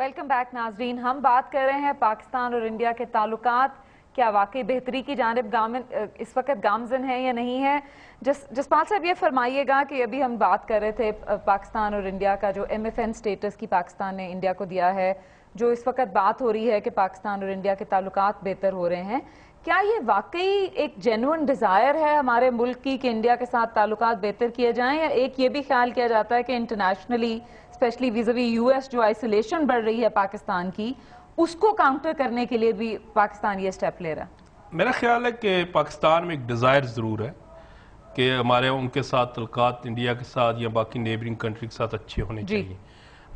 Welcome back नाजरीन। हम बात कर रहे हैं पाकिस्तान और इंडिया के ताल्लुकात क्या वाकई बेहतरी की जानिब इस वक्त गामजन है या नहीं है। जसपाल साहब ये फरमाइएगा कि अभी हम बात कर रहे थे पाकिस्तान और इंडिया का जो MFN स्टेटस की पाकिस्तान ने इंडिया को दिया है, जो इस वक्त बात हो रही है कि पाकिस्तान और इंडिया के ताल्लुकात बेहतर हो रहे हैं, क्या ये वाकई एक जेन्युइन डिज़ायर है हमारे मुल्क की कि इंडिया के साथ ताल्लुकात बेहतर किए जाएं, या एक ये भी ख्याल किया जाता है कि इंटरनेशनली स्पेशली विज़ावी US जो आइसोलेशन बढ़ रही है पाकिस्तान की, उसको काउंटर करने के लिए भी पाकिस्तान ये स्टेप ले रहा है? मेरा ख्याल है कि पाकिस्तान में एक डिज़ायर ज़रूर है कि हमारे उनके साथ ताल्लुकात इंडिया के साथ या बाकी नेबरिंग कंट्री के साथ अच्छे होने चाहिए,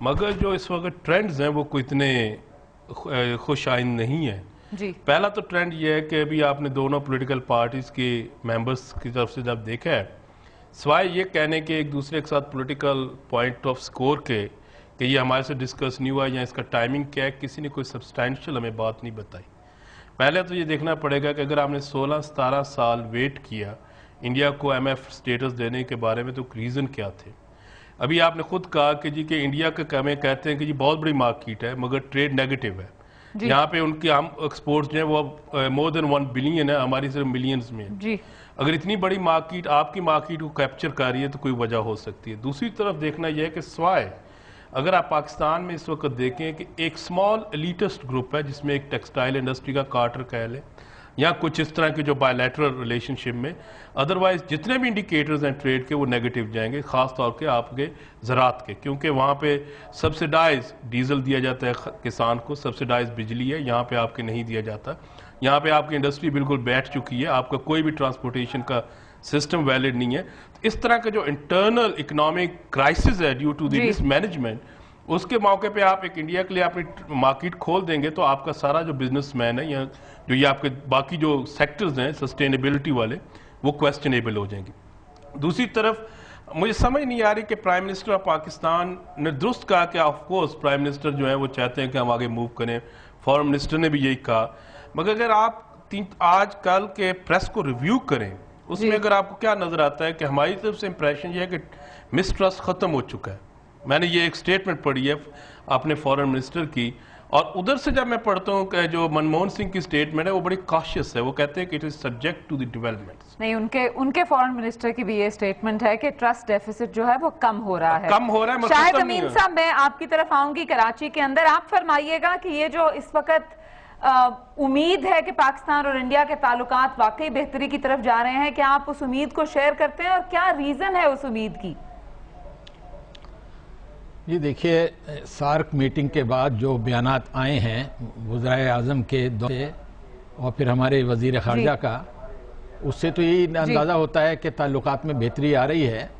मगर जो इस वक्त ट्रेंड्स हैं वो कोई इतने खुश आइंद नहीं है। जी। पहला तो ट्रेंड ये है कि अभी आपने दोनों पॉलिटिकल पार्टीज़ के मेंबर्स की तरफ से जब देखा है, सिवाय ये कहने के एक दूसरे के साथ पॉलिटिकल पॉइंट ऑफ स्कोर के कि ये हमारे से डिस्कस नहीं हुआ या इसका टाइमिंग क्या है, किसी ने कोई सब्सटैंशियल हमें बात नहीं बताई। पहले तो ये देखना पड़ेगा कि अगर आपने 16-17 साल वेट किया इंडिया को MF स्टेटस देने के बारे में, तो रीज़न क्या थे। अभी आपने खुद कहा कि जी कि इंडिया के हमें कहते हैं कि जी बहुत बड़ी मार्केट है मगर ट्रेड नेगेटिव है, यहाँ पे उनके हम एक्सपोर्ट्स जो है वो मोर देन 1 बिलियन है, हमारी सिर्फ मिलियंस में है। जी। अगर इतनी बड़ी मार्केट आपकी मार्केट को कैप्चर कर रही है तो कोई वजह हो सकती है। दूसरी तरफ देखना यह है कि स्वाय अगर आप पाकिस्तान में इस वक्त देखें कि एक स्मॉल एलिटिस्ट ग्रुप है जिसमें एक टेक्सटाइल इंडस्ट्री का कार्टर कह लें या कुछ इस तरह के जो बायलैटरल रिलेशनशिप में, अदरवाइज जितने भी इंडिकेटर्स हैं ट्रेड के वो नेगेटिव जाएंगे, ख़ास तौर के आपके ज़रात के, क्योंकि वहाँ पे सब्सिडाइज डीजल दिया जाता है किसान को, सब्सिडाइज बिजली है, यहाँ पे आपके नहीं दिया जाता। यहाँ पे आपकी इंडस्ट्री बिल्कुल बैठ चुकी है, आपका कोई भी ट्रांसपोर्टेशन का सिस्टम वैलिड नहीं है। इस तरह का जो इंटरनल इकोनॉमिक क्राइसिस है due to the risk management, उसके मौके पे आप एक इंडिया के लिए अपनी मार्केट खोल देंगे तो आपका सारा जो बिजनेसमैन है या जो ये आपके बाकी जो सेक्टर्स हैं सस्टेनेबिलिटी वाले, वो क्वेश्चनेबल हो जाएंगे। दूसरी तरफ मुझे समझ नहीं आ रही कि प्राइम मिनिस्टर ऑफ पाकिस्तान ने दुरुस्त कहा कि ऑफ कोर्स प्राइम मिनिस्टर जो है वो चाहते हैं कि हम आगे मूव करें, फॉरेन मिनिस्टर ने भी यही कहा, मगर अगर आप आज कल के प्रेस को रिव्यू करें उसमें अगर आपको क्या नजर आता है कि हमारी तरफ से इंप्रेशन ये है कि मिसट्रस्ट खत्म हो चुका है। मैंने ये एक स्टेटमेंट पढ़ी है अपने फॉरेन मिनिस्टर की, और उधर से जब मैं पढ़ता हूँ कि जो मनमोहन सिंह की स्टेटमेंट है वो बड़ी कॉशियस है, वो कहते हैं कि it is subject to the developments. नहीं, उनके फॉरेन मिनिस्टर की भी ये स्टेटमेंट है कि ट्रस्ट डेफिसिट जो है वो कम हो रहा है। शाहिद अमीन साहब, मैं आपकी तरफ आऊंगी कराची के अंदर, आप फरमाइएगा कि ये जो इस वक्त उम्मीद है कि पाकिस्तान और इंडिया के ताल्लुकात वाकई बेहतरी की तरफ जा रहे हैं, क्या आप उस उम्मीद को शेयर करते हैं और क्या रीजन है उस उम्मीद की? जी देखिए, सार्क मीटिंग के बाद जो बयानात आए हैं वज़ीर आज़म के दौर से और फिर हमारे वज़ीर ख़ारजा का, उससे तो यही अंदाज़ा होता है कि ताल्लुकात में बेहतरी आ रही है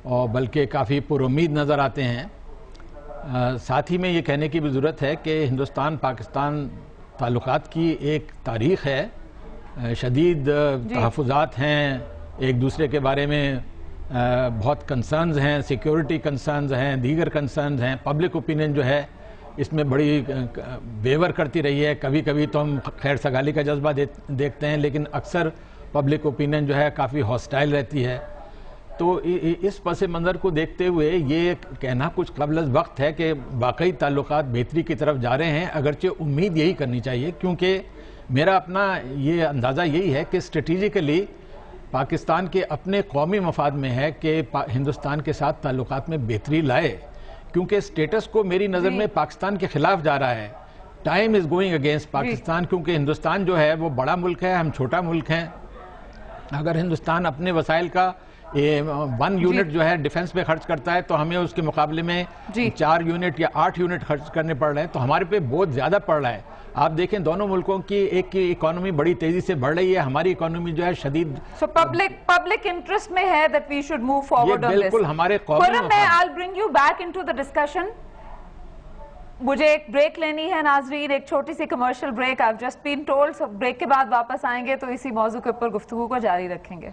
और बल्कि काफ़ी पुरुम्मीद नज़र आते हैं। साथ ही में ये कहने की भी ज़रूरत है कि हिंदुस्तान पाकिस्तान ताल्लुकात की एक तारीख़ है, शदीद तहफ़्फ़ुज़ात हैं, एक दूसरे के बारे में बहुत कंसर्न्स हैं, सिक्योरिटी कंसर्न्स हैं, दीगर कंसर्न्स हैं। पब्लिक ओपिनियन जो है इसमें बड़ी वेवर करती रही है। कभी कभी तो हम खैर सगाली का जज्बा देखते हैं, लेकिन अक्सर पब्लिक ओपिनियन जो है काफ़ी हॉस्टाइल रहती है। तो इस पस मंज़र को देखते हुए ये कहना कुछ क़ब्ल वक्त है कि वाकई ताल्लुकात बेहतरी की तरफ जा रहे हैं, अगरचे उम्मीद यही करनी चाहिए, क्योंकि मेरा अपना ये अंदाज़ा यही है कि स्ट्रेटिजिकली पाकिस्तान के अपने कौमी मफाद में है कि हिंदुस्तान के साथ ताल्लुकात में बेहतरी लाए, क्योंकि स्टेटस को मेरी नज़र में पाकिस्तान के खिलाफ जा रहा है। Time is going against Pakistan, क्योंकि हिंदुस्तान जो है वो बड़ा मुल्क है, हम छोटा मुल्क हैं। अगर हिंदुस्तान अपने वसाइल का 1 यूनिट जो है डिफेंस पे खर्च करता है तो हमें उसके मुकाबले में 4 यूनिट या 8 यूनिट खर्च करने पड़ रहे हैं, तो हमारे पे बहुत ज़्यादा पड़ रहा है। आप देखें दोनों मुल्कों की एक की इकोनॉमी बड़ी तेजी से बढ़ रही है, हमारी इकोनॉमी जो है शदीद पब्लिक इंटरेस्ट में है that we should move forward on this। बिल्कुल हमारे I'll bring you back into the discussion। मुझे एक ब्रेक लेनी है नाजरीन, एक छोटी सी commercial break. I've just been told, break के बाद वापस आएंगे तो इसी मौजू के ऊपर गुफ्तगू को जारी रखेंगे।